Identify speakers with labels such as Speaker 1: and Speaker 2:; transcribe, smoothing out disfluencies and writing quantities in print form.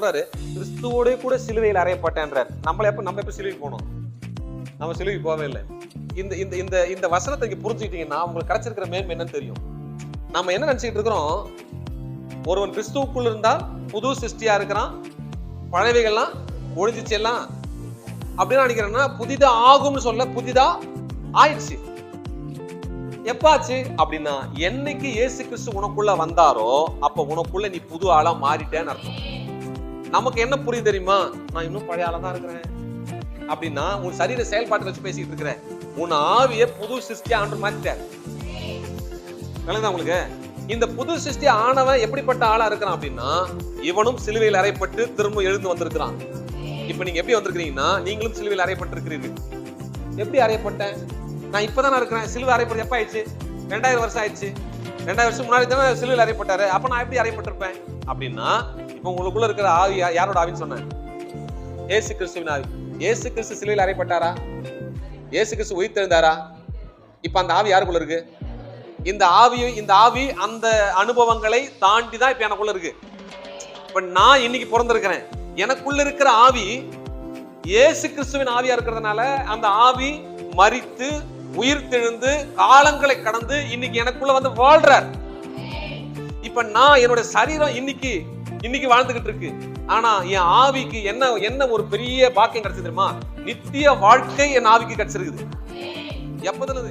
Speaker 1: சொல்றாரு, கிறிஸ்துவோட கூட சிலுவையில் அறையப்பட்டேன்றார். நம்ம எப்ப சிலுவைக்கு போனோம்? நம்ம சிலுவைக்கு போவே இல்லை. இந்த இந்த இந்த இந்த வசனத்தை இங்க புரிஞ்சுக்கிட்டீங்கன்னா உங்களுக்கு கிடைச்சிருக்கிற மேன்மை என்னன்னு தெரியும். நம்ம என்ன நினைச்சிட்டு இருக்கிறோம்? ஒருவன் கிறிஸ்துவுக்குள்ள இருந்தால் புது சிருஷ்டியா இருக்கிறான், பழையவைகள்லாம் ஒழிஞ்சிச்சு எல்லாம் அப்படின்னு நினைக்கிறேன்னா, புதிதா ஆகும்னு சொல்ல புதிதா ஆயிடுச்சு. எப்பாச்சு அப்படின்னா, என்னைக்கு இயேசு கிறிஸ்து உனக்குள்ள வந்தாரோ அப்ப உனக்குள்ள நீ புது ஆளா மாறிட்டேன்னு அர்த்தம். நமக்கு என்ன புரியுது தெரியுமா? நான் இன்னும் பழைய ஆளா தான் இருக்கிறேன் அப்படின்னா, உன் சரீர செயல்பாட்டை வச்சு பேசிட்டு இருக்கிற. உன் ஆவிய புது சிருஷ்டியா ஆண்டு மாத்திட்டார். நல்லதா உங்களுக்கு? இந்த புது சிருஷ்டி ஆனவன் எப்படிப்பட்ட ஆளா இருக்கிறான் அப்படின்னா, இவனும் சிலுவையில் அறையப்பட்டு திரும்ப எழுந்து வந்திருக்கிறான். இப்ப நீங்க எப்படி வந்திருக்கிறீங்கன்னா, நீங்களும் சிலுவையில் அறையப்பட்டு இருக்கிறீர்கள். எப்படி அறையப்பட்டேன்? நான் இப்பதான் இருக்கிறேன். சிலுவை அறையப்பட்டு எப்ப ஆயிடுச்சு? 2000 வருஷம் ஆயிடுச்சு. 2000 வருஷம் முன்னாடி தானே சிலுவையில் அறையப்பட்டாரு. அப்ப நான் எப்படி அறையப்பட்டிருப்பேன் அப்படின்னா, இப்ப உங்களுக்குள்ள இருக்கிற ஆவி யாரோட ஆவின்னு சொன்னேன்? இயேசு கிறிஸ்துவின் ஆவி. இயேசு கிறிஸ்து சிலுவையில் அறையப்பட்டாரா? இயேசு கிறிஸ்து உயிர்த்தெழுந்தாரா? இப்ப அந்த ஆவி யாருக்குள்ள இருக்கு? இந்த ஆவி அந்த அனுபவங்களை தாண்டி தான் இப்ப எனக்குள்ள இருக்கு. இப்ப நான் இன்னைக்கு பிறந்திருக்கிறேன். எனக்குள்ள இருக்கிற ஆவி இயேசு கிறிஸ்துவின் ஆவியா இருக்கிறதுனால அந்த ஆவி மரித்து உயிர்த்தெழுந்து காலங்களை கடந்து இன்னைக்கு எனக்குள்ள வந்து வாழ்றார். இப்ப நான் என்னோட சரீரம் இன்னைக்கு வாழ்ந்துகிட்டு இருக்கு. ஆனா என் ஆவிக்கு என்ன ஒரு பெரிய பாக்கியம் கிடைச்சது தெரியுமா? நித்திய வாழ்க்கை என் ஆவிக்கு கிடைச்சிருக்குது. எப்பதுல